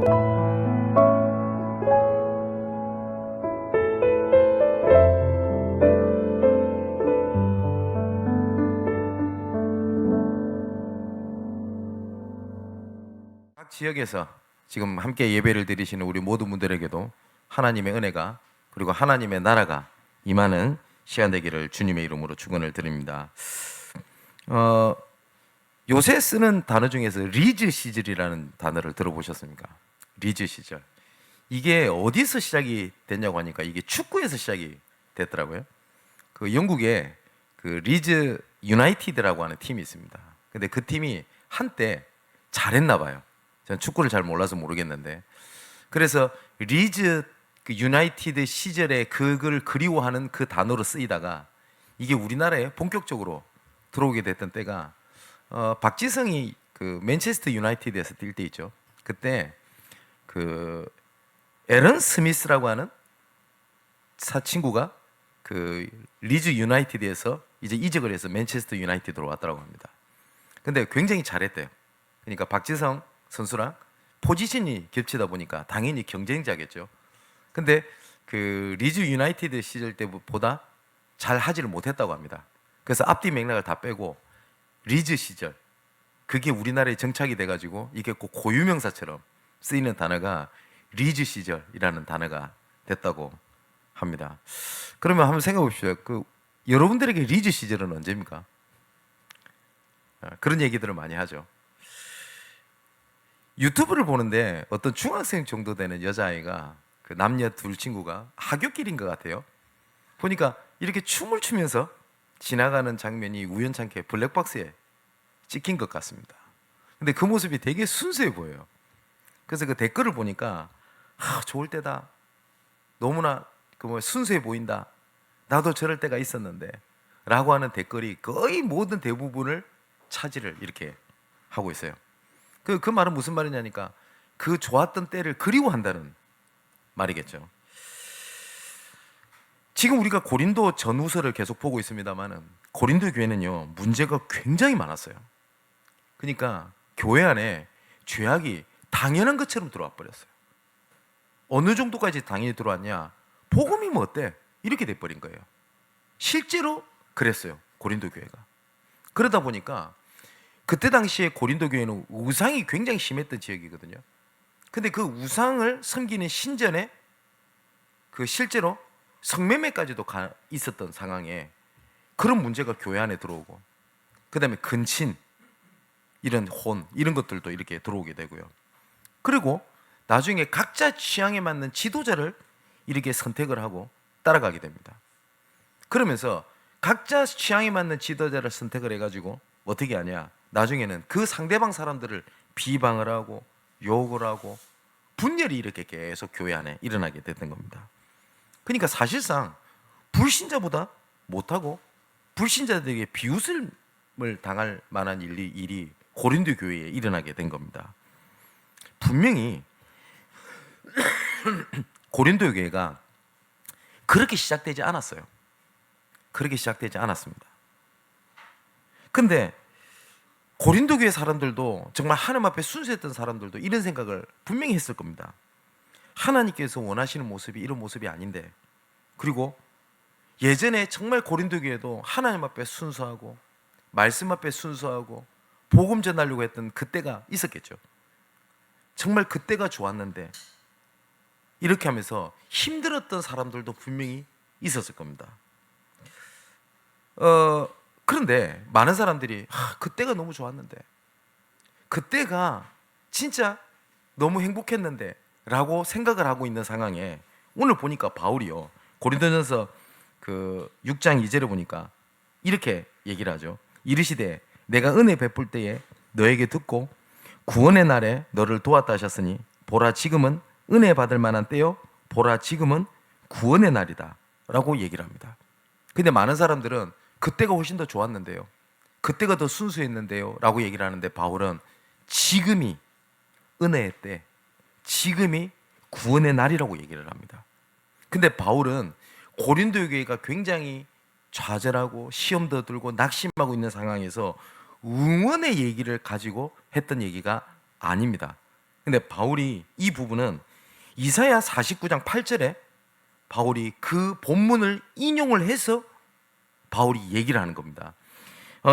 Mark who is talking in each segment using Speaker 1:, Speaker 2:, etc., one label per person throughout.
Speaker 1: 각 지역에서 지금 함께 예배를 드리시는 우리 모든 분들에게도 하나님의 은혜가 그리고 하나님의 나라가 임하는 시간 되기를 주님의 이름으로 축원을 드립니다. 요새 쓰는 단어 중에서 리즈 시절이라는 단어를 들어보셨습니까? 리즈 시절. 이게 어디서 시작이 됐냐고 하니까 이게 축구에서 시작이 됐더라고요. 그 영국에 그 리즈 유나이티드라고 하는 팀이 있습니다. 근데 그 팀이 한때 잘했나 봐요. 전 축구를 잘 몰라서 모르겠는데, 그래서 리즈 그 유나이티드 시절에 그걸 그리워하는 그 단어로 쓰이다가 이게 우리나라에 본격적으로 들어오게 됐던 때가 박지성이 그 맨체스터 유나이티드에서 뛸 때 있죠. 그때 그 에런 스미스라고 하는 친구가 그 리즈 유나이티드에서 이제 이적을 해서 맨체스터 유나이티드로 왔다고 합니다. 근데 굉장히 잘했대요. 그러니까 박지성 선수랑 포지션이 겹치다 보니까 당연히 경쟁자겠죠. 근데 그 리즈 유나이티드 시절 때보다 잘 하지를 못했다고 합니다. 그래서 앞뒤 맥락을 다 빼고 리즈 시절, 그게 우리나라에 정착이 돼가지고 이게 꼭 고유명사처럼 쓰이는 단어가 리즈 시절이라는 단어가 됐다고 합니다. 그러면 한번 생각해 보십시오. 그 여러분들에게 리즈 시절은 언제입니까? 그런 얘기들을 많이 하죠. 유튜브를 보는데 어떤 중학생 정도 되는 여자아이가 그 남녀 둘 친구가 하굣길인 것 같아요. 보니까 이렇게 춤을 추면서 지나가는 장면이 우연찮게 블랙박스에 찍힌 것 같습니다. 근데 그 모습이 되게 순수해 보여요. 그래서 그 댓글을 보니까 좋을 때다, 너무나 순수해 보인다, 나도 저럴 때가 있었는데 라고 하는 댓글이 거의 모든 대부분을 차지를 이렇게 하고 있어요. 그 말은 무슨 말이냐니까 그 좋았던 때를 그리워한다는 말이겠죠. 지금 우리가 고린도 전후서를 계속 보고 있습니다만은 고린도 교회는요 문제가 굉장히 많았어요. 그러니까 교회 안에 죄악이 당연한 것처럼 들어와 버렸어요. 어느 정도까지 당연히 들어왔냐? 복음이 뭐 어때? 이렇게 돼버린 거예요. 실제로 그랬어요, 고린도 교회가. 그러다 보니까 그때 당시에 고린도 교회는 우상이 굉장히 심했던 지역이거든요. 근데 그 우상을 섬기는 신전에 그 실제로 성매매까지도 있었던 상황에 그런 문제가 교회 안에 들어오고, 그 다음에 근친, 이런 혼, 이런 것들도 이렇게 들어오게 되고요. 그리고 나중에 각자 취향에 맞는 지도자를 이렇게 선택을 하고 따라가게 됩니다. 그러면서 각자 취향에 맞는 지도자를 선택을 해가지고 어떻게 하냐? 나중에는 그 상대방 사람들을 비방을 하고 욕을 하고 분열이 이렇게 계속 교회 안에 일어나게 됐던 겁니다. 그러니까 사실상 불신자보다 못하고 불신자들에게 비웃음을 당할 만한 일이 고린도 교회에 일어나게 된 겁니다. 분명히 고린도 교회가 그렇게 시작되지 않았어요. 그렇게 시작되지 않았습니다. 근데 고린도 교회 사람들도, 정말 하나님 앞에 순수했던 사람들도 이런 생각을 분명히 했을 겁니다. 하나님께서 원하시는 모습이 이런 모습이 아닌데, 그리고 예전에 정말 고린도 교회도 하나님 앞에 순수하고 말씀 앞에 순수하고 복음 전하려고 했던 그때가 있었겠죠. 정말 그때가 좋았는데 이렇게 하면서 힘들었던 사람들도 분명히 있었을 겁니다. 그런데 많은 사람들이 그때가 너무 좋았는데, 그때가 진짜 너무 행복했는데 라고 생각을 하고 있는 상황에 오늘 보니까 바울이요 고린도전서 그 6장 2절에 보니까 이렇게 얘기를 하죠. 이르시되 내가 은혜 베풀 때에 너에게 듣고 구원의 날에 너를 도왔다 하셨으니 보라 지금은 은혜 받을 만한 때요 보라 지금은 구원의 날이다 라고 얘기를 합니다. 근데 많은 사람들은 그때가 훨씬 더 좋았는데요, 그때가 더 순수했는데요 라고 얘기를 하는데, 바울은 지금이 은혜의 때, 지금이 구원의 날이라고 얘기를 합니다. 근데 바울은 고린도 교회가 굉장히 좌절하고 시험도 들고 낙심하고 있는 상황에서 응원의 얘기를 가지고 했던 얘기가 아닙니다. 근데 바울이 이 부분은 이사야 49장 8절에 바울이 그 본문을 인용을 해서 바울이 얘기를 하는 겁니다.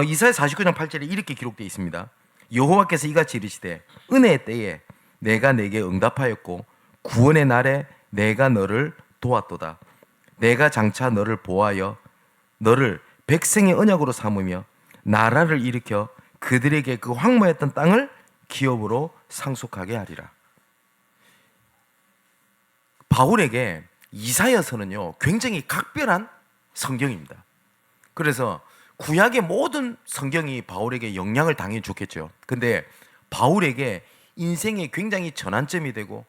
Speaker 1: 이사야 49장 8절에 이렇게 기록되어 있습니다. 여호와께서 이같이 이르시되 은혜의 때에 내가 내게 응답하였고 구원의 날에 내가 너를 도왔도다. 내가 장차 너를 보하여 너를 백성의 언약으로 삼으며 나라를 일으켜 그들에게 그 황무했던 땅을 기업으로 상속하게 하리라. 바울에게 이사야서는요 굉장히 각별한 성경입니다. 그래서 구약의 모든 성경이 바울에게 영향을 당연히 줬겠죠. 근데 바울에게 인생의 굉장히 전환점이 되고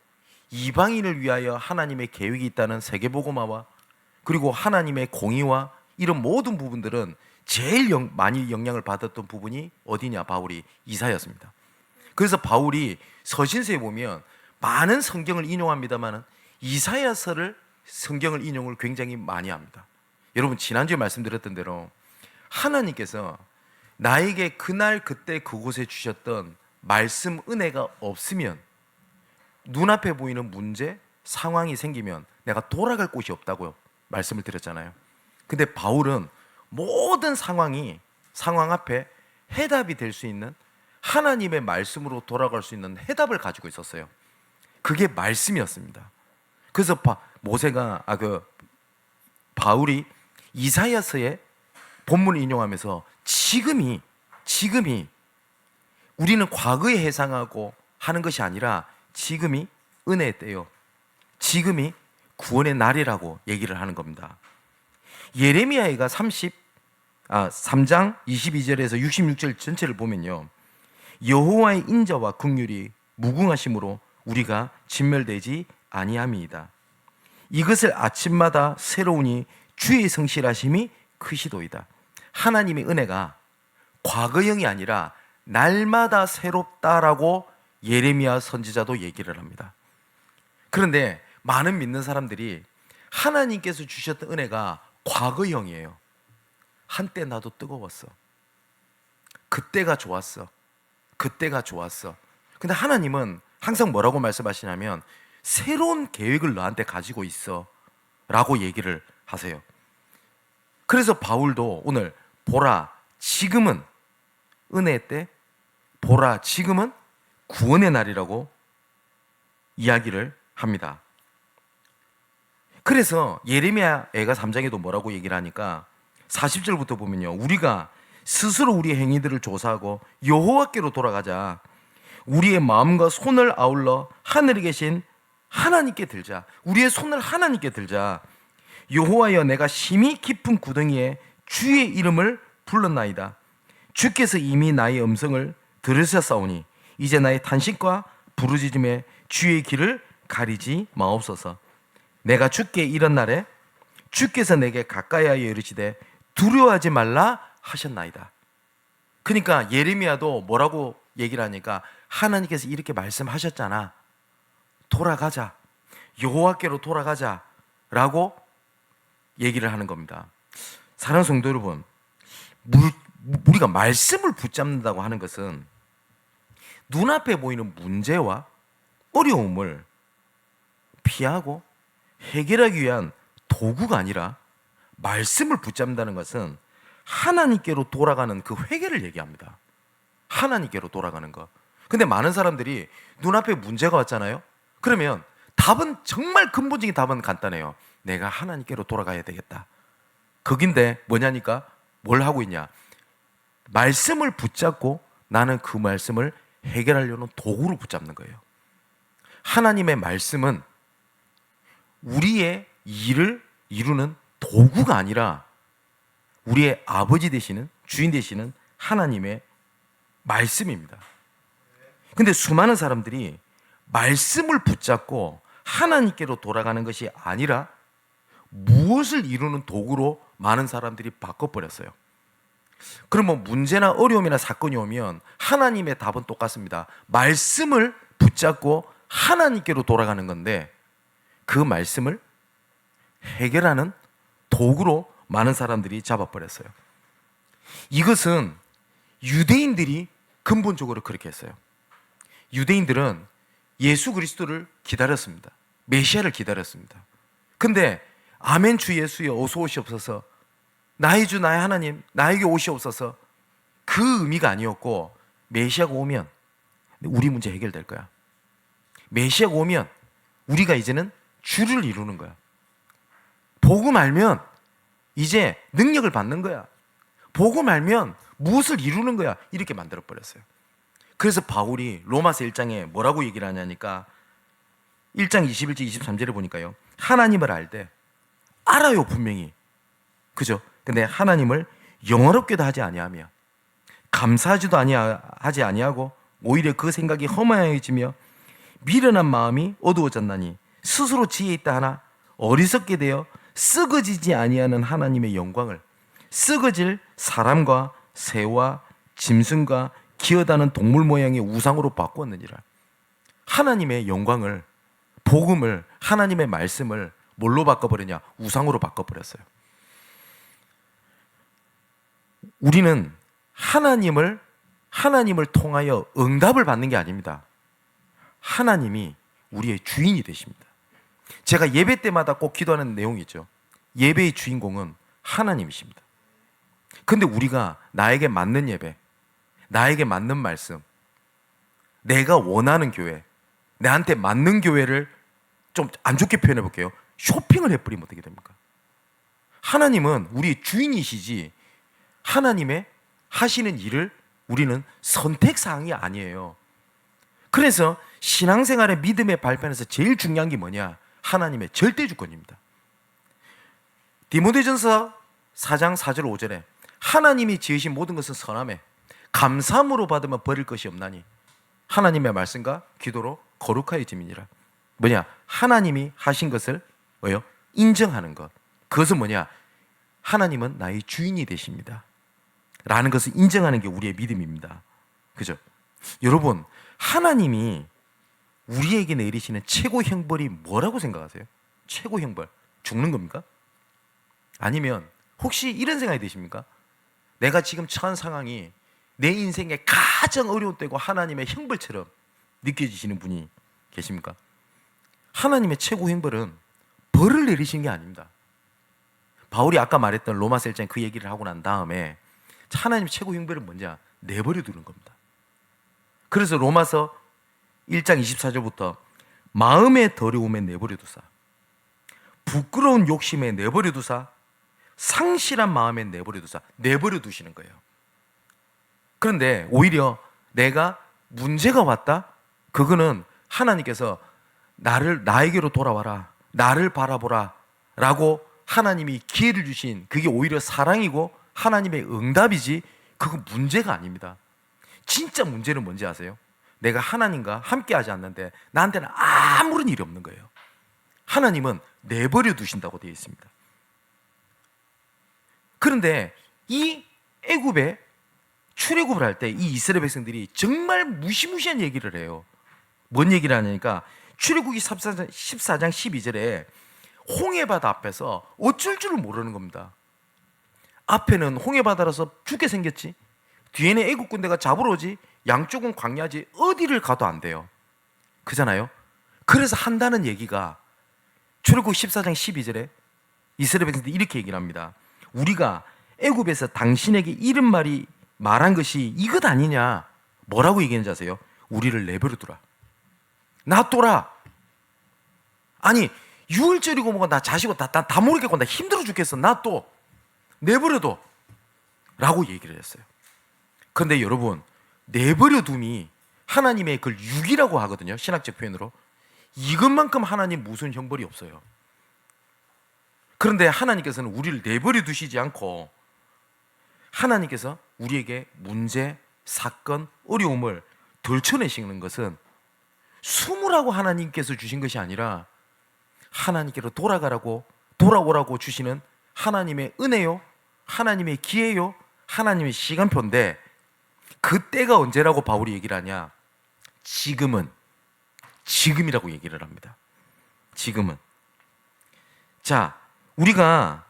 Speaker 1: 이방인을 위하여 하나님의 계획이 있다는 세계복음화와 그리고 하나님의 공의와 이런 모든 부분들은 제일 많이 영향을 받았던 부분이 어디냐? 바울이 이사야서입니다. 그래서 바울이 서신서에 보면 많은 성경을 인용합니다만 이사야서를 성경을 인용을 굉장히 많이 합니다. 여러분 지난주에 말씀드렸던 대로 하나님께서 나에게 그날 그때 그곳에 주셨던 말씀 은혜가 없으면 눈앞에 보이는 문제, 상황이 생기면 내가 돌아갈 곳이 없다고요 말씀을 드렸잖아요. 근데 바울은 모든 상황 앞에 해답이 될 수 있는 하나님의 말씀으로 돌아갈 수 있는 해답을 가지고 있었어요. 그게 말씀이었습니다. 그래서 바울이 이사야서의 본문을 인용하면서 지금이 우리는 과거에 해상하고 하는 것이 아니라 지금이 은혜의 때요, 지금이 구원의 날이라고 얘기를 하는 겁니다. 예레미야가 3장 22절에서 66절 전체를 보면요, 여호와의 인자와 긍휼이 무궁하심으로 우리가 진멸되지 아니함이이다. 이것을 아침마다 새로우니 주의 성실하심이 크시도이다. 하나님의 은혜가 과거형이 아니라 날마다 새롭다라고 예레미야 선지자도 얘기를 합니다. 그런데 많은 믿는 사람들이 하나님께서 주셨던 은혜가 과거형이에요. 한때 나도 뜨거웠어. 그때가 좋았어. 근데 하나님은 항상 뭐라고 말씀하시냐면 새로운 계획을 너한테 가지고 있어 라고 얘기를 하세요. 그래서 바울도 오늘 보라 지금은 은혜의 때, 보라 지금은 구원의 날이라고 이야기를 합니다. 그래서 예레미야 애가 3장에도 뭐라고 얘기를 하니까 40절부터 보면요, 우리가 스스로 우리의 행위들을 조사하고 여호와께로 돌아가자. 우리의 마음과 손을 아울러 하늘에 계신 하나님께 들자. 우리의 손을 하나님께 들자. 여호와여, 내가 심히 깊은 구덩이에 주의 이름을 불렀나이다. 주께서 이미 나의 음성을 들으셨사오니 이제 나의 탄식과 부르짖음에 주의 길을 가리지 마옵소서. 내가 주께 이런 날에 주께서 내게 가까이하여 이르시되 두려워하지 말라 하셨나이다. 그러니까 예레미야도 뭐라고 얘기를 하니까 하나님께서 이렇게 말씀하셨잖아. 돌아가자. 여호와께로 돌아가자 라고 얘기를 하는 겁니다. 사랑하는 성도 여러분, 우리가 말씀을 붙잡는다고 하는 것은 눈앞에 보이는 문제와 어려움을 피하고 해결하기 위한 도구가 아니라 말씀을 붙잡는다는 것은 하나님께로 돌아가는 그 회개를 얘기합니다. 하나님께로 돌아가는 것. 근데 많은 사람들이 눈앞에 문제가 왔잖아요. 그러면 답은 정말 근본적인 답은 간단해요. 내가 하나님께로 돌아가야 되겠다. 거긴데 뭐냐니까 뭘 하고 있냐? 말씀을 붙잡고 나는 그 말씀을 해결하려는 도구로 붙잡는 거예요. 하나님의 말씀은 우리의 일을 이루는 도구가 아니라 우리의 아버지 되시는, 주인 되시는 하나님의 말씀입니다. 근데 수많은 사람들이 말씀을 붙잡고 하나님께로 돌아가는 것이 아니라 무엇을 이루는 도구로 많은 사람들이 바꿔버렸어요. 그러면 문제나 어려움이나 사건이 오면 하나님의 답은 똑같습니다. 말씀을 붙잡고 하나님께로 돌아가는 건데 그 말씀을 해결하는 도구로 많은 사람들이 잡아버렸어요. 이것은 유대인들이 근본적으로 그렇게 했어요. 유대인들은 예수 그리스도를 기다렸습니다. 메시아를 기다렸습니다. 근데 아멘 주 예수여 어서 오시옵소서, 나의 주 나의 하나님 나에게 오시옵소서, 그 의미가 아니었고, 메시아가 오면 우리 문제 해결될 거야. 메시아가 오면 우리가 이제는 주를 이루는 거야. 복음 알면 이제 능력을 받는 거야. 복음 알면 무엇을 이루는 거야. 이렇게 만들어 버렸어요. 그래서 바울이 로마서 1장에 뭐라고 얘기를 하냐니까 1장 21절 23절에 보니까요, 하나님을 알되 알아요 분명히, 그죠? 근데 하나님을 영어롭게도 하지 아니하며 감사하지도 하지 아니하고 오히려 그 생각이 허망해지며 미련한 마음이 어두워졌나니 스스로 지혜 있다 하나 어리석게 되어 썩어지지 아니하는 하나님의 영광을 썩어질 사람과 새와 짐승과 기어다는 동물 모양의 우상으로 바꾸었느니라. 하나님의 영광을, 복음을, 하나님의 말씀을 뭘로 바꿔버렸냐? 우상으로 바꿔버렸어요. 우리는 하나님을 통하여 응답을 받는 게 아닙니다. 하나님이 우리의 주인이 되십니다. 제가 예배 때마다 꼭 기도하는 내용이 있죠. 예배의 주인공은 하나님이십니다. 근데 우리가 나에게 맞는 예배, 나에게 맞는 말씀, 내가 원하는 교회, 나한테 맞는 교회를 좀 안 좋게 표현해 볼게요. 쇼핑을 해버리면 어떻게 됩니까? 하나님은 우리 주인이시지 하나님의 하시는 일을 우리는 선택사항이 아니에요. 그래서 신앙생활의 믿음의 발판에서 제일 중요한 게 뭐냐? 하나님의 절대주권입니다. 디모데전서 4장 4절 5절에 하나님이 지으신 모든 것은 선하매 감사함으로 받으면 버릴 것이 없나니 하나님의 말씀과 기도로 거룩하여짐이니라. 뭐냐? 하나님이 하신 것을 뭐요? 인정하는 것. 그것은 뭐냐? 하나님은 나의 주인이 되십니다 라는 것을 인정하는 게 우리의 믿음입니다. 그죠? 여러분, 하나님이 우리에게 내리시는 최고 형벌이 뭐라고 생각하세요? 최고 형벌, 죽는 겁니까? 아니면 혹시 이런 생각이 드십니까? 내가 지금 처한 상황이 내 인생의 가장 어려운 때고 하나님의 형벌처럼 느껴지시는 분이 계십니까? 하나님의 최고 형벌은 벌을 내리신 게 아닙니다. 바울이 아까 말했던 로마서 1장에 그 얘기를 하고 난 다음에 하나님의 최고 형벌은 뭔지 내버려 두는 겁니다. 그래서 로마서 1장 24절부터 마음의 더러움에 내버려 두사, 부끄러운 욕심에 내버려 두사, 상실한 마음에 내버려 두사, 내버려 두시는 거예요. 그런데 오히려 내가 문제가 왔다? 그거는 하나님께서 나에게로 돌아와라, 나를 바라보라 라고 하나님이 기회를 주신, 그게 오히려 사랑이고 하나님의 응답이지 그건 문제가 아닙니다. 진짜 문제는 뭔지 아세요? 내가 하나님과 함께 하지 않는데 나한테는 아무런 일이 없는 거예요. 하나님은 내버려 두신다고 되어 있습니다. 그런데 이 애굽에 출애굽을 할 때 이 이스라엘 백성들이 정말 무시무시한 얘기를 해요. 뭔 얘기를 하냐니까 출애굽기 14장 12절에 홍해바다 앞에서 어쩔 줄을 모르는 겁니다. 앞에는 홍해바다라서 죽게 생겼지, 뒤에는 애국 군대가 잡으러 오지, 양쪽은 광야지, 어디를 가도 안 돼요. 그잖아요. 그래서 한다는 얘기가 출애굽 14장 12절에 이스라엘 백성들이 이렇게 얘기를 합니다. 우리가 애굽에서 당신에게 이런 말이 말한 것이 이것 아니냐. 뭐라고 얘기했는지 아세요? 우리를 내버려 두라, 놔둬라. 아니 유월절이고 뭐가 나 자시고 다 모르겠고 나 힘들어 죽겠어, 놔둬, 내버려둬 라고 얘기를 했어요. 그런데 여러분, 내버려둠이 하나님의 그걸 육이라고 하거든요, 신학적 표현으로. 이것만큼 하나님 무슨 형벌이 없어요. 그런데 하나님께서는 우리를 내버려 두시지 않고 하나님께서 우리에게 문제, 사건, 어려움을 덜쳐내시는 것은 숨으라고 하나님께서 주신 것이 아니라 하나님께로 돌아오라고 주시는 하나님의 은혜요, 하나님의 기회요, 하나님의 시간표인데, 그때가 언제라고 바울이 얘기를 하냐? 지금이라고 얘기를 합니다. 지금은. 자, 우리가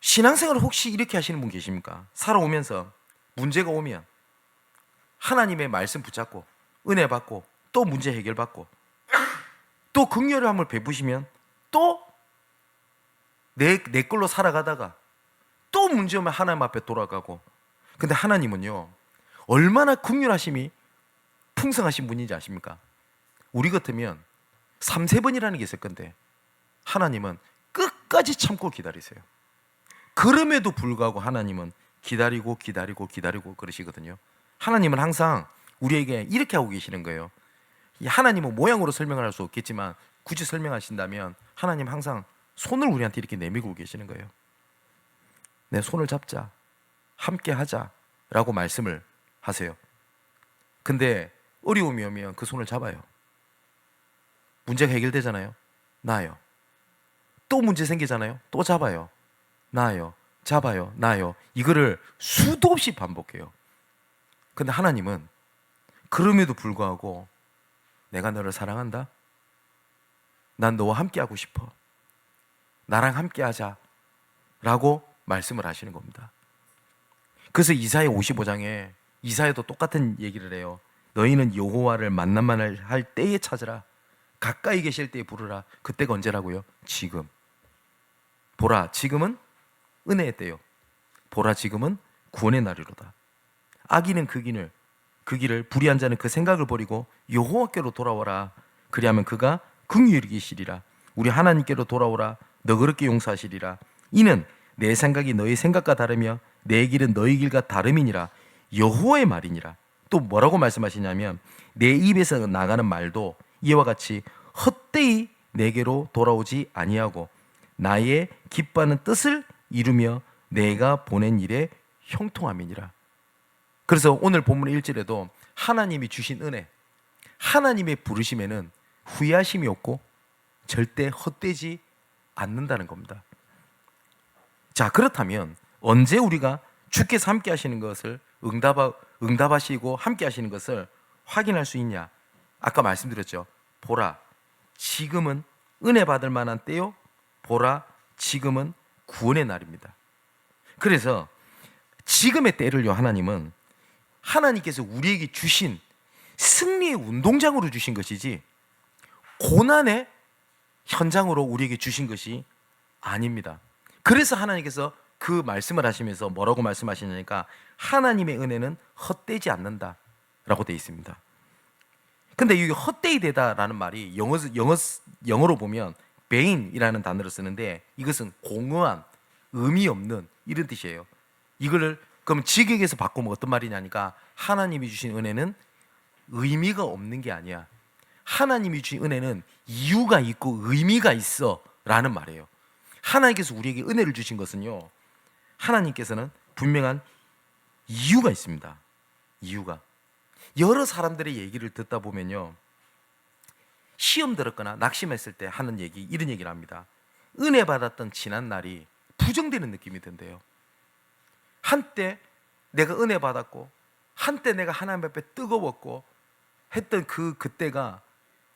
Speaker 1: 신앙생활을 혹시 이렇게 하시는 분 계십니까? 살아오면서 문제가 오면 하나님의 말씀 붙잡고 은혜 받고 또 문제 해결받고, 또 긍휼함을 베푸시면 또 내 걸로 살아가다가 또 문제 오면 하나님 앞에 돌아가고. 근데 하나님은요, 얼마나 긍휼하심이 풍성하신 분인지 아십니까? 우리 같으면 3-4번이라는 게 있을 건데 하나님은 끝까지 참고 기다리세요. 그럼에도 불구하고 하나님은 기다리고 그러시거든요. 하나님은 항상 우리에게 이렇게 하고 계시는 거예요. 하나님은 모양으로 설명을 할 수 없겠지만 굳이 설명하신다면 하나님 항상 손을 우리한테 이렇게 내밀고 계시는 거예요. 내 손을 잡자, 함께 하자 라고 말씀을 하세요. 근데 어려움이 오면 그 손을 잡아요. 문제가 해결되잖아요, 나요. 또 문제 생기잖아요, 또 잡아요, 나요. 잡아요, 나요. 이거를 수도 없이 반복해요. 근데 하나님은 그럼에도 불구하고 내가 너를 사랑한다, 난 너와 함께 하고 싶어, 나랑 함께 하자 라고 말씀을 하시는 겁니다. 그래서 이사야 55장에 이사야도 똑같은 얘기를 해요. 너희는 여호와를 만나만 할 때에 찾으라, 가까이 계실 때에 부르라. 그때가 언제라고요? 지금. 보라, 지금은 은혜의 때요. 보라, 지금은 구원의 날이로다. 악인은 그 길을, 불의한 자는 그 생각을 버리고 여호와께로 돌아오라. 그리하면 그가 긍휼히 여기시리라. 우리 하나님께로 돌아오라. 너그럽게 용서하시리라. 이는 내 생각이 너희 생각과 다르며 내 길은 너희 길과 다름이니라. 여호와의 말이니라. 또 뭐라고 말씀하시냐면 내 입에서 나가는 말도 이와 같이 헛되이 내게로 돌아오지 아니하고 나의 기뻐하는 뜻을 이루며 내가 보낸 일에 형통함이니라. 그래서 오늘 본문 1절에도 하나님이 주신 은혜, 하나님의 부르심에는 후회하심이 없고 절대 헛되지 않는다는 겁니다. 자, 그렇다면 언제 우리가 주께서 함께 하시는 것을 응답하시고 함께 하시는 것을 확인할 수 있냐? 아까 말씀드렸죠. 보라, 지금은 은혜 받을 만한 때요. 보라, 지금은 구원의 날입니다. 그래서 지금의 때를요, 하나님은 하나님께서 우리에게 주신 승리의 운동장으로 주신 것이지 고난의 현장으로 우리에게 주신 것이 아닙니다. 그래서 하나님께서 그 말씀을 하시면서 뭐라고 말씀하시냐니까 하나님의 은혜는 헛되지 않는다라고 되어 있습니다. 근데 이 헛되이 되다라는 말이 영어로 보면 vain이라는 단어를 쓰는데 이것은 공허한, 의미 없는 이런 뜻이에요. 이거를 그럼 직역에서 바꾸면 어떤 말이냐니까 하나님이 주신 은혜는 의미가 없는 게 아니야. 하나님이 주신 은혜는 이유가 있고 의미가 있어 라는 말이에요. 하나님께서 우리에게 은혜를 주신 것은요, 하나님께서는 분명한 이유가 있습니다. 이유가. 여러 사람들의 얘기를 듣다 보면요, 시험 들었거나 낙심했을 때 하는 얘기, 이런 얘기를 합니다. 은혜 받았던 지난 날이 부정되는 느낌이 든대요. 한때 내가 은혜 받았고 한때 내가 하나님 앞에 뜨거웠고 했던 그때가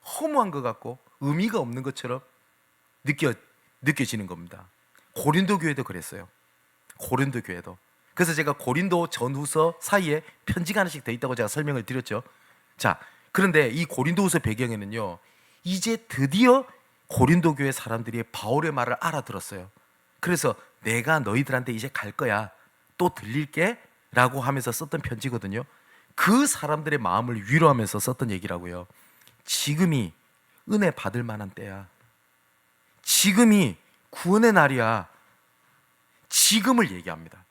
Speaker 1: 허무한 것 같고 의미가 없는 것처럼 느껴지는 겁니다. 고린도 교회도 그랬어요. 고린도 교회도. 그래서 제가 고린도 전후서 사이에 편지가 하나씩 돼 있다고 제가 설명을 드렸죠. 자, 그런데 이 고린도후서 배경에는요, 이제 드디어 고린도 교회 사람들이 바울의 말을 알아들었어요. 그래서 내가 너희들한테 이제 갈 거야, 또 들릴게 라고 하면서 썼던 편지거든요. 그 사람들의 마음을 위로하면서 썼던 얘기라고요. 지금이 은혜 받을 만한 때야. 지금이 구원의 날이야. 지금을 얘기합니다.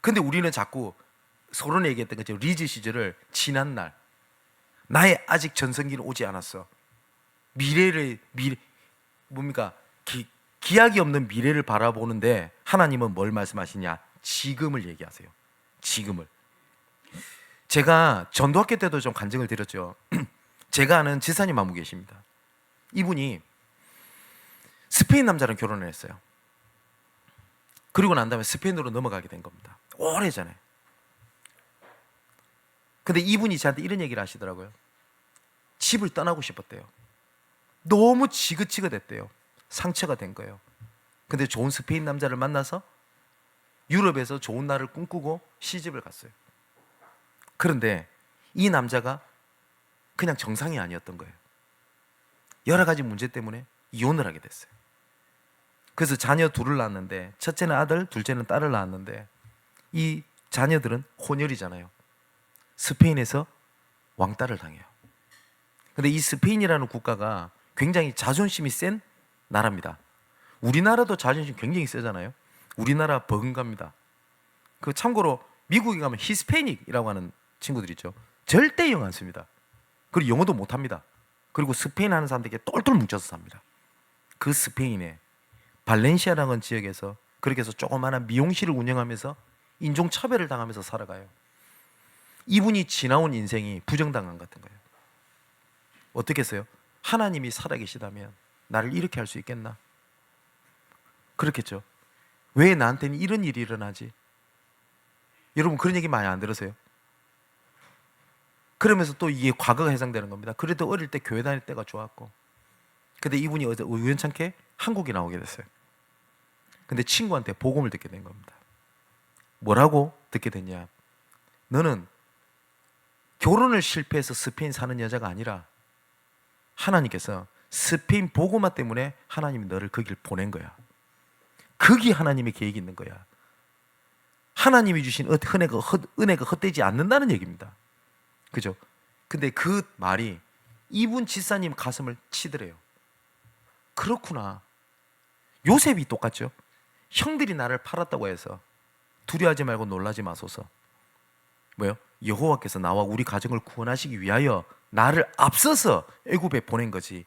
Speaker 1: 근데 우리는 자꾸 서로 얘기했던 거죠. 리즈 시절을 지난 날, 나의 아직 전성기는 오지 않았어, 뭡니까? 기약이 없는 미래를 바라보는데 하나님은 뭘 말씀하시냐? 지금을 얘기하세요. 지금을. 제가 전도학교 때도 좀 간증을 드렸죠. 제가 아는 지사님 한 분 계십니다. 이분이 스페인 남자랑 결혼을 했어요. 그리고 난 다음에 스페인으로 넘어가게 된 겁니다. 오래전에. 근데 이분이 저한테 이런 얘기를 하시더라고요. 집을 떠나고 싶었대요. 너무 지긋지긋했대요. 상처가 된 거예요. 근데 좋은 스페인 남자를 만나서 유럽에서 좋은 날을 꿈꾸고 시집을 갔어요. 그런데 이 남자가 그냥 정상이 아니었던 거예요. 여러 가지 문제 때문에 이혼을 하게 됐어요. 그래서 자녀 둘을 낳았는데 첫째는 아들, 둘째는 딸을 낳았는데 이 자녀들은 혼혈이잖아요. 스페인에서 왕따를 당해요. 근데 이 스페인이라는 국가가 굉장히 자존심이 센 나라입니다. 우리나라도 자존심 굉장히 세잖아요. 우리나라 버금갑니다. 그 참고로 미국에 가면 히스패닉이라고 하는 친구들 있죠. 절대 영어 안 씁니다. 그리고 영어도 못합니다. 그리고 스페인 하는 사람들에게 똘똘 뭉쳐서 삽니다. 그 스페인에 발렌시아라는 지역에서 그렇게 해서 조그마한 미용실을 운영하면서 인종차별을 당하면서 살아가요. 이분이 지나온 인생이 부정당한 같은 거예요. 어떻게 했어요? 하나님이 살아계시다면 나를 이렇게 할 수 있겠나? 그렇겠죠. 왜 나한테는 이런 일이 일어나지? 여러분 그런 얘기 많이 안 들으세요? 그러면서 또 이게 과거가 해상되는 겁니다. 그래도 어릴 때 교회 다닐 때가 좋았고, 근데 이분이 어제 우연찮게 한국에 나오게 됐어요. 근데 친구한테 복음을 듣게 된 겁니다. 뭐라고 듣게 됐냐? 너는 결혼을 실패해서 스페인 사는 여자가 아니라 하나님께서 스페인 복음화 때문에 하나님이 너를 거길 보낸 거야. 거기 하나님의 계획이 있는 거야. 하나님이 주신 은혜가 헛되지 않는다는 얘기입니다. 그죠? 근데 그 말이 이분 집사님 가슴을 치더래요. 그렇구나. 요셉이 똑같죠. 형들이 나를 팔았다고 해서 두려워하지 말고 놀라지 마소서. 뭐요? 여호와께서 나와 우리 가정을 구원하시기 위하여 나를 앞서서 애굽에 보낸 거지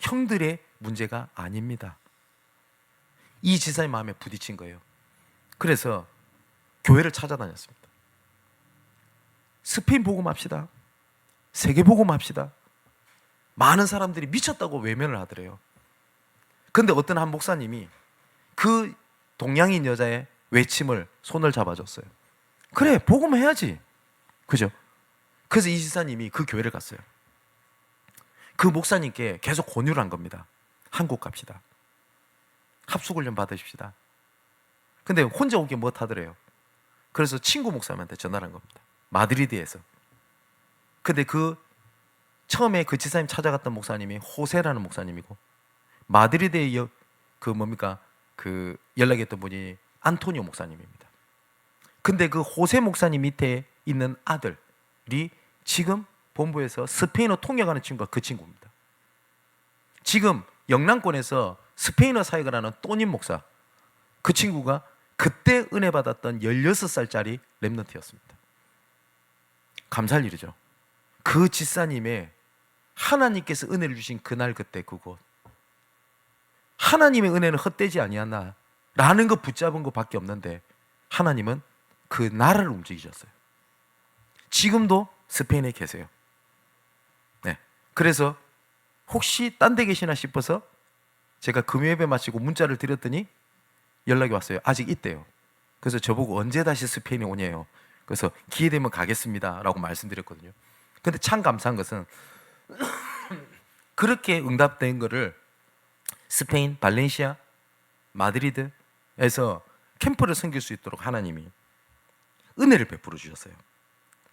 Speaker 1: 형들의 문제가 아닙니다. 이 지사의 마음에 부딪힌 거예요. 그래서 교회를 찾아다녔습니다. 스페인 복음합시다. 세계 복음합시다. 많은 사람들이 미쳤다고 외면을 하더래요. 근데 어떤 한 목사님이 그 동양인 여자의 외침을 손을 잡아줬어요. 그래, 복음해야지. 그죠? 그래서 이 지사님이 그 교회를 갔어요. 그 목사님께 계속 권유를 한 겁니다. 한국 갑시다. 합숙훈련 받으십시다. 근데 혼자 오기 못하더래요. 그래서 친구 목사님한테 전화를 한 겁니다. 마드리드에서. 근데 처음에 그 지사님 찾아갔던 목사님이 호세라는 목사님이고, 마드리드에 연락했던 분이 안토니오 목사님입니다. 근데 그 호세 목사님 밑에 있는 아들이 지금 본부에서 스페인어 통역하는 친구가 그 친구입니다. 지금 영남권에서 스페인어 사역을 하는 또님 목사, 그 친구가 그때 은혜 받았던 16살짜리 렘넌트였습니다. 감사할 일이죠. 그 집사님의 하나님께서 은혜를 주신 그날 그때 그곳, 하나님의 은혜는 헛되지 아니하나 라는 거 붙잡은 것밖에 없는데 하나님은 그 나라를 움직이셨어요. 지금도 스페인에 계세요. 네. 그래서 혹시 딴 데 계시나 싶어서 제가 금요예배 마치고 문자를 드렸더니 연락이 왔어요. 아직 있대요. 그래서 저보고 언제 다시 스페인에 오냐요. 그래서 기회되면 가겠습니다 라고 말씀드렸거든요. 근데 참 감사한 것은 그렇게 응답된 거를 스페인, 발렌시아, 마드리드에서 캠프를 섬길 수 있도록 하나님이 은혜를 베풀어 주셨어요.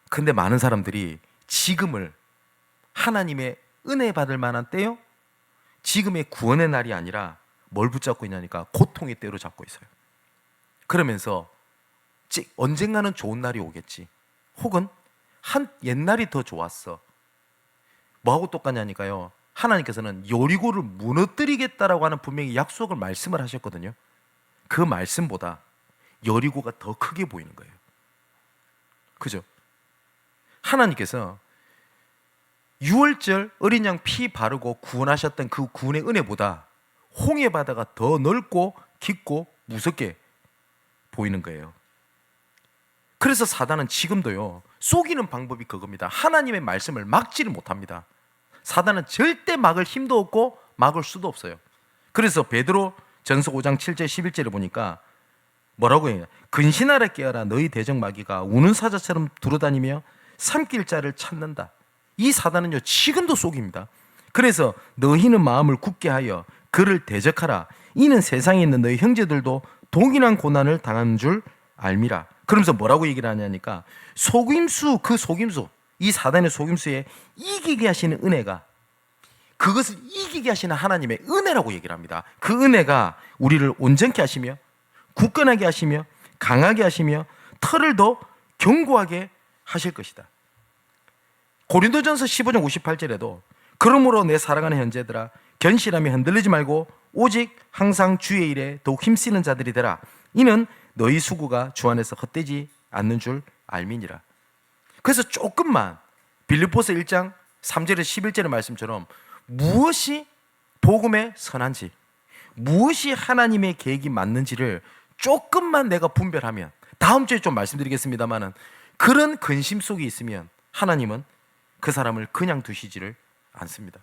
Speaker 1: 근데 많은 사람들이 지금을 하나님의 은혜 받을 만한 때요, 지금의 구원의 날이 아니라 뭘 붙잡고 있냐니까 고통의 때로 잡고 있어요. 그러면서 언젠가는 좋은 날이 오겠지, 혹은 옛날이 더 좋았어. 뭐하고 똑같냐니까요, 하나님께서는 여리고를 무너뜨리겠다라고 하는 분명히 약속을 말씀을 하셨거든요. 그 말씀보다 여리고가 더 크게 보이는 거예요. 그죠? 하나님께서 6월절 어린 양 피 바르고 구원하셨던 그 구원의 은혜보다 홍해 바다가 더 넓고 깊고 무섭게 보이는 거예요. 그래서 사단은 지금도요, 속이는 방법이 그겁니다. 하나님의 말씀을 막지를 못합니다. 사단은 절대 막을 힘도 없고 막을 수도 없어요. 그래서 베드로 전서 5장 7절 11절을 보니까 뭐라고 해요? 근신하라 깨어라, 너희 대적 마귀가 우는 사자처럼 두루다니며 삼킬 자를 찾는다. 이 사단은요, 지금도 속입니다. 그래서 너희는 마음을 굳게 하여 그를 대적하라. 이는 세상에 있는 너희 형제들도 동일한 고난을 당한 줄 알미라. 그러면서 뭐라고 얘기를 하냐니까, 속임수, 그 속임수, 이 사단의 속임수에 이기게 하시는 은혜가, 그것을 이기게 하시는 하나님의 은혜라고 얘기를 합니다. 그 은혜가 우리를 온전케 하시며 굳건하게 하시며 강하게 하시며 털을 더 견고하게 하실 것이다. 고린도전서 15장 58절에도 그러므로 내 사랑하는 형제들아 견실함이 흔들리지 말고 오직 항상 주의 일에 더욱 힘쓰는 자들이 되라. 이는 너희 수고가 주 안에서 헛되지 않는 줄 알미니라. 그래서 조금만 빌립보서 1장 3절에서 11절의 말씀처럼 무엇이 복음의 선한지, 무엇이 하나님의 계획이 맞는지를 조금만 내가 분별하면, 다음 주에 좀 말씀드리겠습니다만은, 그런 근심 속에 있으면 하나님은 그 사람을 그냥 두시지를 않습니다.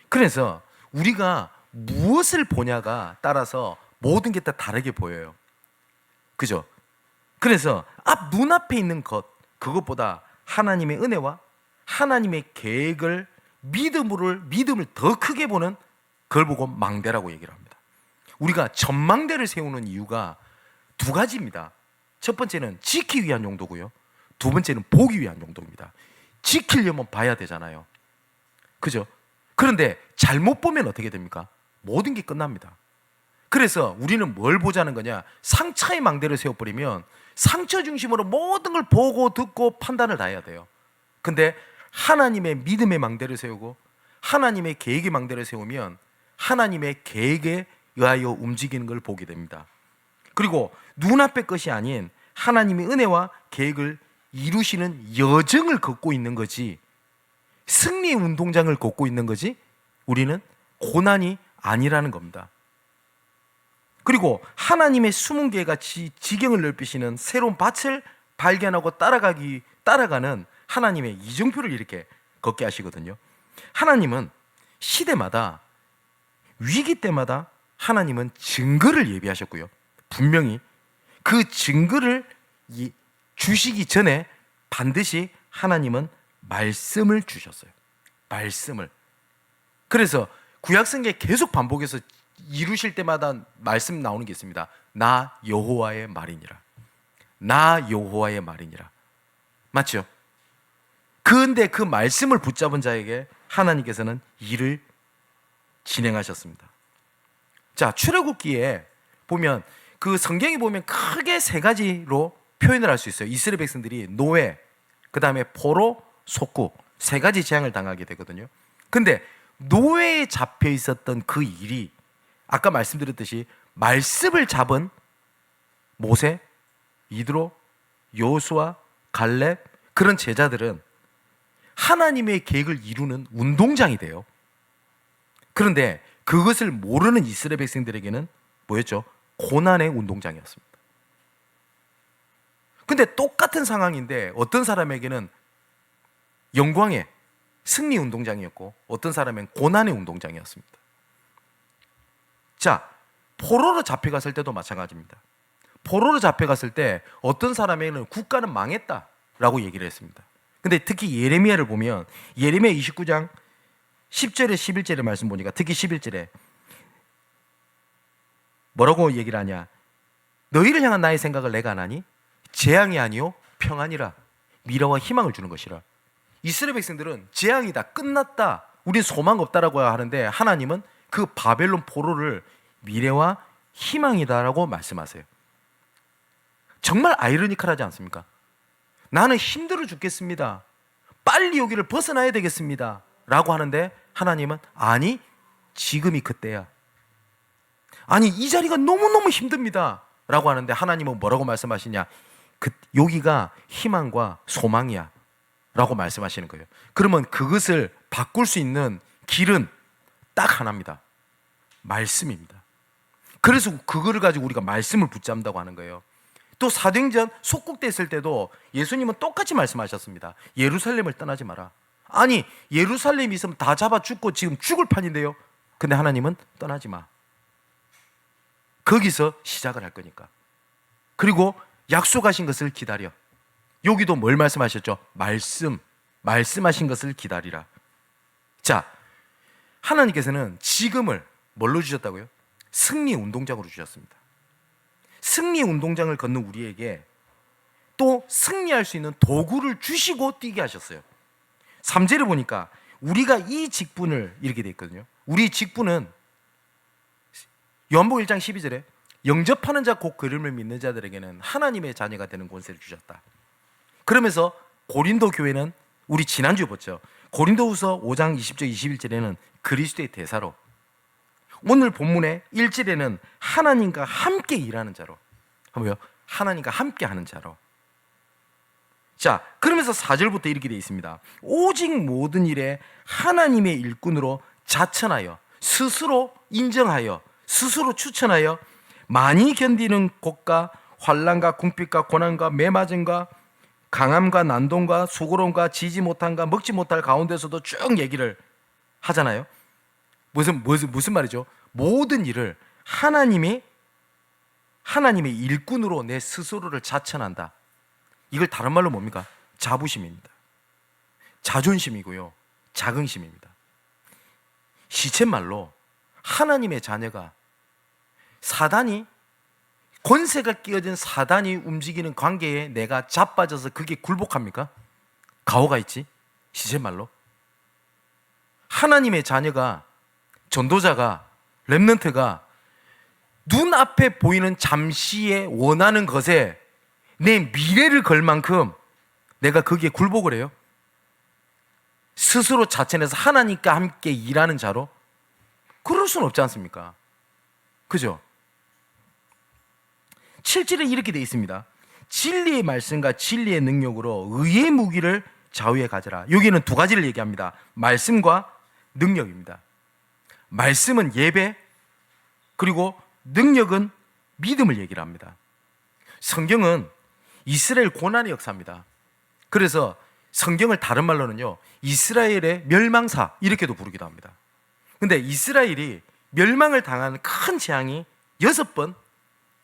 Speaker 1: 그래서 우리가 무엇을 보냐가 따라서 모든 게 다 다르게 보여요. 그죠? 그래서 눈앞에 있는 것, 그것보다 하나님의 은혜와 하나님의 계획을 믿음을 더 크게 보는, 그걸 보고 망대라고 얘기를 합니다. 우리가 전망대를 세우는 이유가 두 가지입니다. 첫 번째는 지키기 위한 용도고요, 두 번째는 보기 위한 용도입니다. 지키려면 봐야 되잖아요. 그죠? 그런데 잘못 보면 어떻게 됩니까? 모든 게 끝납니다. 그래서 우리는 뭘 보자는 거냐? 상처의 망대를 세워버리면 상처 중심으로 모든 걸 보고 듣고 판단을 다 해야 돼요. 근데 하나님의 믿음의 망대를 세우고 하나님의 계획의 망대를 세우면 하나님의 계획에 의하여 움직이는 걸 보게 됩니다. 그리고 눈앞의 것이 아닌 하나님의 은혜와 계획을 이루시는 여정을 걷고 있는 거지, 승리의 운동장을 걷고 있는 거지, 우리는 고난이 아니라는 겁니다. 그리고 하나님의 숨은 계가 지경을 넓히시는 새로운 밭을 발견하고 따라가는 하나님의 이정표를 이렇게 걷게 하시거든요. 하나님은 시대마다, 위기 때마다 하나님은 증거를 예비하셨고요, 분명히 그 증거를 주시기 전에 반드시 하나님은 말씀을 주셨어요. 말씀을. 그래서 구약성경에 계속 반복해서 이루실 때마다 말씀 나오는 게 있습니다. 나 여호와의 말이니라. 나 여호와의 말이니라. 맞죠? 그런데 그 말씀을 붙잡은 자에게 하나님께서는 일을 진행하셨습니다. 자, 출애굽기에 보면, 그 성경에 보면 크게 세 가지로 표현을 할 수 있어요. 이스라엘 백성들이 노예, 그 다음에 포로, 속국, 세 가지 재앙을 당하게 되거든요. 근데 노예에 잡혀 있었던 그 일이, 아까 말씀드렸듯이 말씀을 잡은 모세, 이드로, 여호수아, 갈렙, 그런 제자들은 하나님의 계획을 이루는 운동장이 돼요. 그런데 그것을 모르는 이스라엘 백성들에게는 뭐였죠? 고난의 운동장이었습니다. 근데 똑같은 상황인데 어떤 사람에게는 영광의 승리 운동장이었고 어떤 사람은 고난의 운동장이었습니다. 자, 포로로 잡혀갔을 때도 마찬가지입니다. 포로로 잡혀갔을 때 어떤 사람에게는 국가는 망했다라고 얘기를 했습니다. 근데 특히 예레미야를 보면 예레미야 29장 10절에 11절의 말씀 보니까, 특히 11절에 뭐라고 얘기를 하냐? 너희를 향한 나의 생각을 내가 안 하니 재앙이 아니요 평안이라, 미래와 희망을 주는 것이라. 이스라엘 백성들은 재앙이다, 끝났다, 우린 소망 없다라고 하는데 하나님은 그 바벨론 포로를 미래와 희망이다라고 말씀하세요. 정말 아이러니컬하지 않습니까? 나는 힘들어 죽겠습니다, 빨리 여기를 벗어나야 되겠습니다 라고 하는데 하나님은 아니, 지금이 그때야. 아니, 이 자리가 너무너무 힘듭니다 라고 하는데 하나님은 뭐라고 말씀하시냐? 여기가 희망과 소망이야 라고 말씀하시는 거예요. 그러면 그것을 바꿀 수 있는 길은 딱 하나입니다. 말씀입니다. 그래서 그거를 가지고 우리가 말씀을 붙잡는다고 하는 거예요. 또 사도행전 속국됐을 때도 예수님은 똑같이 말씀하셨습니다. 예루살렘을 떠나지 마라. 아니, 예루살렘이 있으면 다 잡아 죽고 지금 죽을 판인데요. 근데 하나님은 떠나지 마. 거기서 시작을 할 거니까. 그리고 약속하신 것을 기다려. 여기도 뭘 말씀하셨죠? 말씀하신 것을 기다리라. 자, 하나님께서는 지금을 뭘로 주셨다고요? 승리 운동장으로 주셨습니다. 승리 운동장을 걷는 우리에게 또 승리할 수 있는 도구를 주시고 뛰게 하셨어요. 3절에 보니까 우리가 이 직분을 이렇게 돼 있거든요. 우리 직분은 요한복음 1장 12절에 영접하는 자 곧 그름을 믿는 자들에게는 하나님의 자녀가 되는 권세를 주셨다. 그러면서 고린도 교회는 우리 지난주에 봤죠. 고린도후서 5장 20절 21절에는 그리스도의 대사로, 오늘 본문의 1절에는 하나님과 함께 일하는 자로, 뭐요? 하나님과 함께 하는 자로. 자, 그러면서 4절부터 이렇게 되어 있습니다. 오직 모든 일에 하나님의 일꾼으로 자천하여 스스로 인정하여 스스로 추천하여 많이 견디는 곡과 환난과 궁핍과 고난과 매맞음과 강함과 난동과 수고로움과 지지 못함과 먹지 못할 가운데서도 쭉 얘기를 하잖아요. 무슨 말이죠? 모든 일을 하나님의 일꾼으로 내 스스로를 자천한다. 이걸 다른 말로 뭡니까? 자부심입니다. 자존심이고요, 자긍심입니다. 시쳇말로 하나님의 자녀가 사단이, 권세가 끼어진 사단이 움직이는 관계에 내가 자빠져서 그게 굴복합니까? 가오가 있지? 시쳇말로 하나님의 자녀가, 전도자가, 렘넌트가 눈앞에 보이는 잠시의 원하는 것에 내 미래를 걸 만큼 내가 거기에 굴복을 해요? 스스로 자천해서 하나님과 함께 일하는 자로? 그럴 수는 없지 않습니까? 그죠? 7절에 이렇게 되어 있습니다. 진리의 말씀과 진리의 능력으로 의의 무기를 좌우에 가져라. 여기는 두 가지를 얘기합니다. 말씀과 능력입니다. 말씀은 예배, 그리고 능력은 믿음을 얘기를 합니다. 성경은 이스라엘 고난의 역사입니다. 그래서 성경을 다른 말로는요, 이스라엘의 멸망사 이렇게도 부르기도 합니다. 근데 이스라엘이 멸망을 당하는 큰 재앙이 6번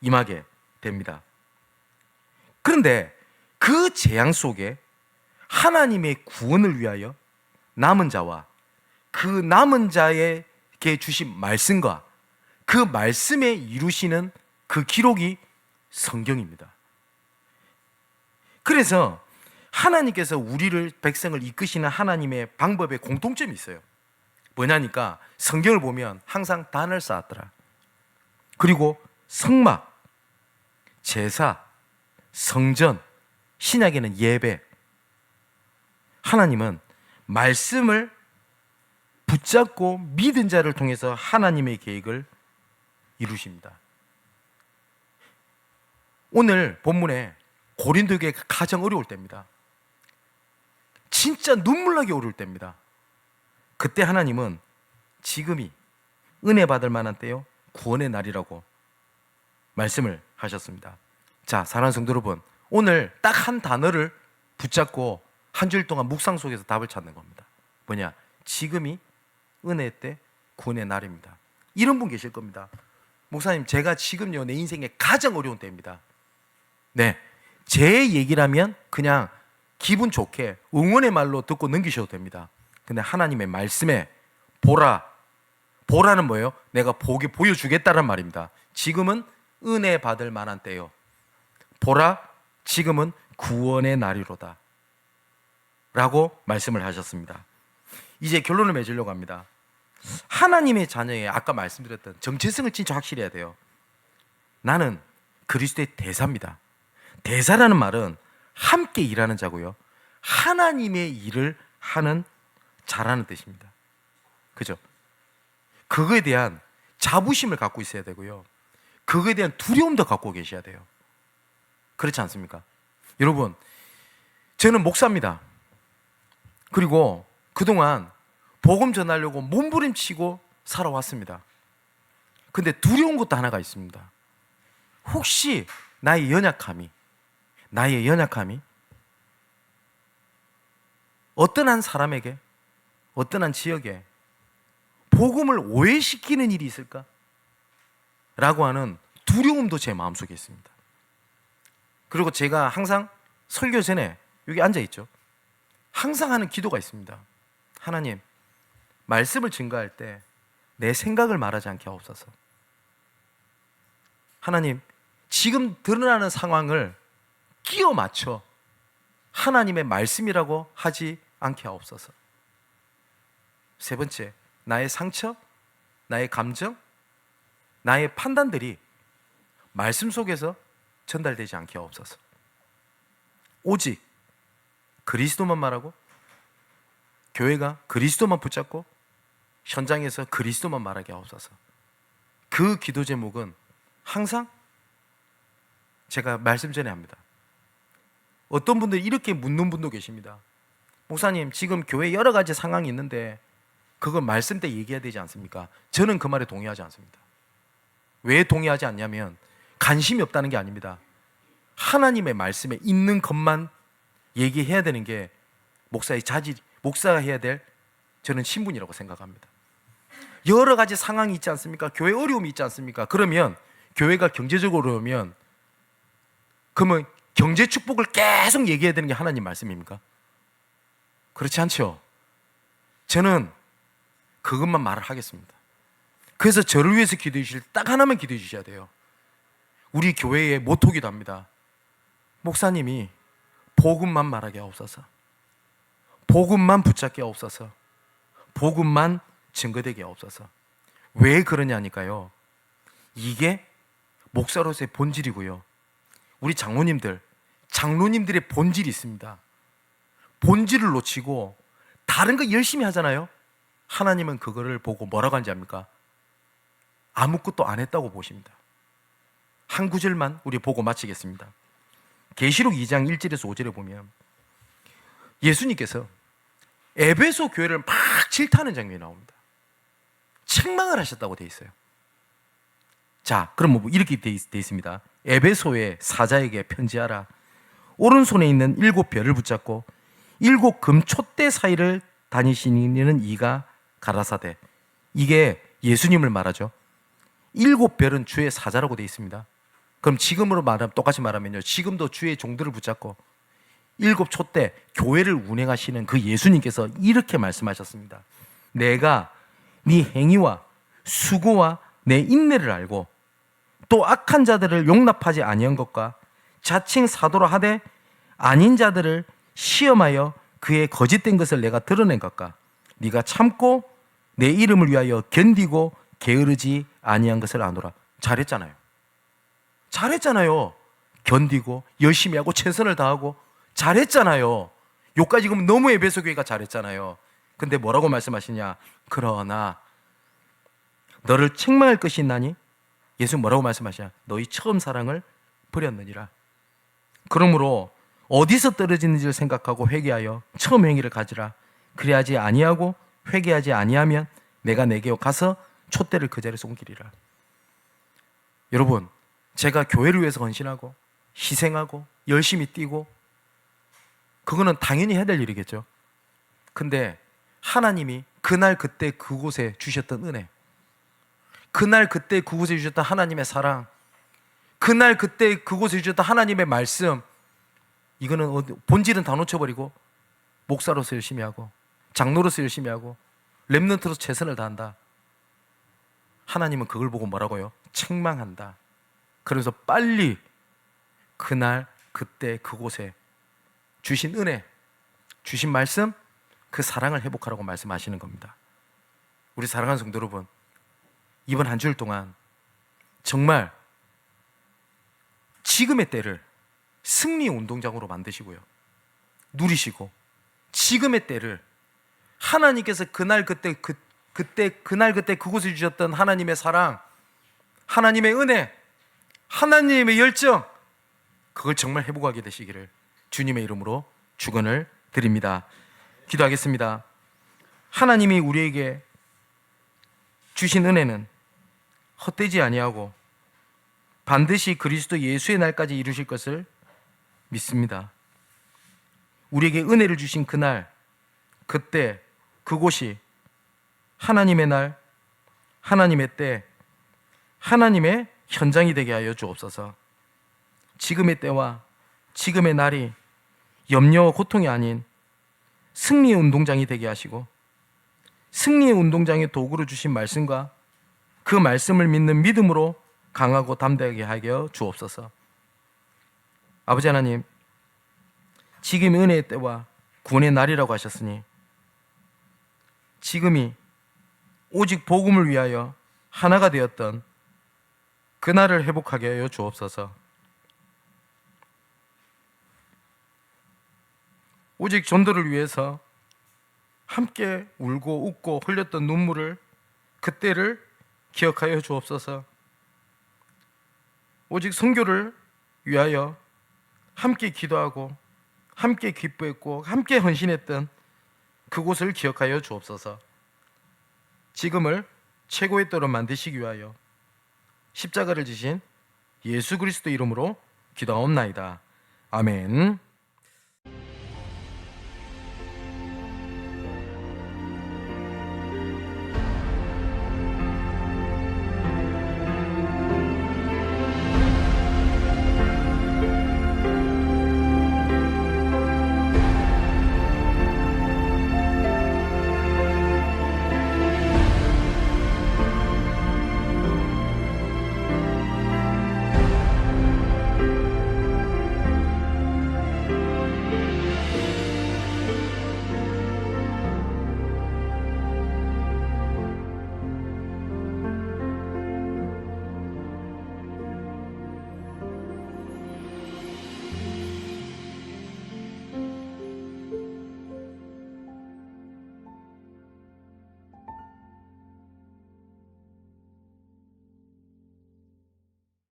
Speaker 1: 임하게 됩니다. 그런데 그 재앙 속에 하나님의 구원을 위하여 남은 자와 그 남은 자에게 주신 말씀과 그 말씀에 이루시는 그 기록이 성경입니다. 그래서 하나님께서 우리를, 백성을 이끄시는 하나님의 방법에 공통점이 있어요. 뭐냐니까 성경을 보면 항상 단을 쌓았더라. 그리고 성막, 제사, 성전, 신약에는 예배. 하나님은 말씀을 붙잡고 믿은 자를 통해서 하나님의 계획을 이루십니다. 오늘 본문에 고린도 교회가 가장 어려울 때입니다. 진짜 눈물나게 어려울 때입니다. 그때 하나님은 지금이 은혜 받을 만한 때요, 구원의 날이라고 말씀을 하셨습니다. 자, 사랑하는 성도 여러분, 오늘 딱 한 단어를 붙잡고 한 주일 동안 묵상 속에서 답을 찾는 겁니다. 뭐냐? 지금이 은혜 때 구원의 날입니다. 이런 분 계실 겁니다. 목사님, 제가 지금요 내 인생에 가장 어려운 때입니다. 네, 제 얘기라면 그냥 기분 좋게 응원의 말로 듣고 넘기셔도 됩니다. 근데 하나님의 말씀에 보라는 뭐예요? 내가 보게 보여주겠다는 말입니다. 지금은 은혜 받을 만한 때요. 보라, 지금은 구원의 날이로다 라고 말씀을 하셨습니다. 이제 결론을 맺으려고 합니다. 하나님의 자녀의 아까 말씀드렸던 정체성을 진짜 확실히 해야 돼요. 나는 그리스도의 대사입니다. 대사라는 말은 함께 일하는 자고요, 하나님의 일을 하는 자라는 뜻입니다. 그죠? 그거에 대한 자부심을 갖고 있어야 되고요, 그거에 대한 두려움도 갖고 계셔야 돼요. 그렇지 않습니까? 여러분, 저는 목사입니다. 그리고 그동안 복음 전하려고 몸부림치고 살아왔습니다. 근데 두려운 것도 하나가 있습니다. 혹시 나의 연약함이 어떤 한 사람에게, 어떤 한 지역에 복음을 오해시키는 일이 있을까? 라고 하는 두려움도 제 마음속에 있습니다. 그리고 제가 항상 설교 전에 여기 앉아있죠. 항상 하는 기도가 있습니다. 하나님, 말씀을 증거할 때 내 생각을 말하지 않게 하옵소서. 하나님, 지금 드러나는 상황을 끼워 맞춰 하나님의 말씀이라고 하지 않게 하옵소서. 세 번째, 나의 상처, 나의 감정, 나의 판단들이 말씀 속에서 전달되지 않게 하옵소서. 오직 그리스도만 말하고, 교회가 그리스도만 붙잡고, 현장에서 그리스도만 말하게 하옵소서. 그 기도 제목은 항상 제가 말씀 전에 합니다. 어떤 분들이 이렇게 묻는 분도 계십니다. 목사님, 지금 교회에 여러 가지 상황이 있는데 그걸 말씀 때 얘기해야 되지 않습니까? 저는 그 말에 동의하지 않습니다. 왜 동의하지 않냐면 관심이 없다는 게 아닙니다. 하나님의 말씀에 있는 것만 얘기해야 되는 게 목사의 자질, 목사가 해야 될 저는 신분이라고 생각합니다. 여러 가지 상황이 있지 않습니까? 교회 어려움이 있지 않습니까? 그러면 교회가 경제적으로 어려우면 그러면 경제 축복을 계속 얘기해야 되는 게 하나님 말씀입니까? 그렇지 않죠. 저는 그것만 말을 하겠습니다. 그래서 저를 위해서 기도해 주실 딱 하나만 기도해 주셔야 돼요. 우리 교회의 모토기도 합니다. 목사님이 복음만 말하게 하옵소서. 복음만 붙잡게 하옵소서. 복음만 증거되게 하옵소서. 왜 그러냐니까요. 이게 목사로서의 본질이고요. 우리 장로님들의 본질이 있습니다. 본질을 놓치고 다른 거 열심히 하잖아요. 하나님은 그거를 보고 뭐라고 하는지 압니까? 아무것도 안 했다고 보십니다. 한 구절만 우리 보고 마치겠습니다. 계시록 2장 1절에서 5절에 보면 예수님께서 에베소 교회를 막 질타하는 장면이 나옵니다. 책망을 하셨다고 되어 있어요. 자, 그럼 뭐 이렇게 되어 있습니다. 에베소의 사자에게 편지하라. 오른손에 있는 7별을 붙잡고 7 금촛대 사이를 다니시는 이가 가라사대. 이게 예수님을 말하죠. 7별은 주의 사자라고 되어 있습니다. 그럼 지금으로 말하면, 똑같이 말하면요, 지금도 주의 종들을 붙잡고 7 촛대 교회를 운행하시는 그 예수님께서 이렇게 말씀하셨습니다. 내가 네 행위와 수고와 내 인내를 알고 또 악한 자들을 용납하지 아니한 것과 자칭 사도라 하되 아닌 자들을 시험하여 그의 거짓된 것을 내가 드러낸 것과 네가 참고 내 이름을 위하여 견디고 게으르지 아니한 것을 아노라. 잘했잖아요. 견디고 열심히 하고 최선을 다하고 잘했잖아요. 요까지 그럼 너무 에베소 교회가 잘했잖아요. 근데 뭐라고 말씀하시냐? 그러나 너를 책망할 것이 있나니? 예수 뭐라고 말씀하시냐? 너희 처음 사랑을 버렸느니라. 그러므로 어디서 떨어지는지를 생각하고 회개하여 처음 행위를 가지라. 그래야지 아니하고 회개하지 아니하면 내가 내게 가서 촛대를 그 자리에서 옮기리라. 여러분, 제가 교회를 위해서 헌신하고 희생하고 열심히 뛰고 그거는 당연히 해야 될 일이겠죠. 근데 하나님이 그날 그때 그곳에 주셨던 은혜, 그날 그때 그곳에 주셨던 하나님의 사랑, 그날 그때 그곳에 주셨던 하나님의 말씀, 이거는 본질은 다 놓쳐버리고 목사로서 열심히 하고 장로로서 열심히 하고 렘넌트로서 최선을 다한다. 하나님은 그걸 보고 뭐라고요? 책망한다. 그래서 빨리 그날 그때 그곳에 주신 은혜, 주신 말씀, 그 사랑을 회복하라고 말씀하시는 겁니다. 우리 사랑하는 성도 여러분, 이번 한 주일 동안 정말 지금의 때를 승리 운동장으로 만드시고요, 누리시고 지금의 때를 하나님께서 그날 그때 그곳에 주셨던 하나님의 사랑, 하나님의 은혜, 하나님의 열정, 그걸 정말 회복하게 되시기를 주님의 이름으로 축원을 드립니다. 기도하겠습니다. 하나님이 우리에게 주신 은혜는 헛되지 아니하고 반드시 그리스도 예수의 날까지 이루실 것을 믿습니다. 우리에게 은혜를 주신 그날, 그때, 그곳이 하나님의 날, 하나님의 때, 하나님의 현장이 되게 하여 주옵소서. 지금의 때와 지금의 날이 염려와 고통이 아닌 승리의 운동장이 되게 하시고 승리의 운동장의 도구로 주신 말씀과 그 말씀을 믿는 믿음으로 강하고 담대하게 하여 주옵소서. 아버지 하나님, 지금 은혜의 때와 구원의 날이라고 하셨으니 지금이 오직 복음을 위하여 하나가 되었던 그날을 회복하게 하여 주옵소서. 오직 전도를 위해서 함께 울고 웃고 흘렸던 눈물을 그때를 기억하여 주옵소서. 오직 선교를 위하여 함께 기도하고 함께 기뻐했고 함께 헌신했던 그곳을 기억하여 주옵소서. 지금을 최고의 때로 만드시기 위하여 십자가를 지신 예수 그리스도 이름으로 기도하옵나이다. 아멘.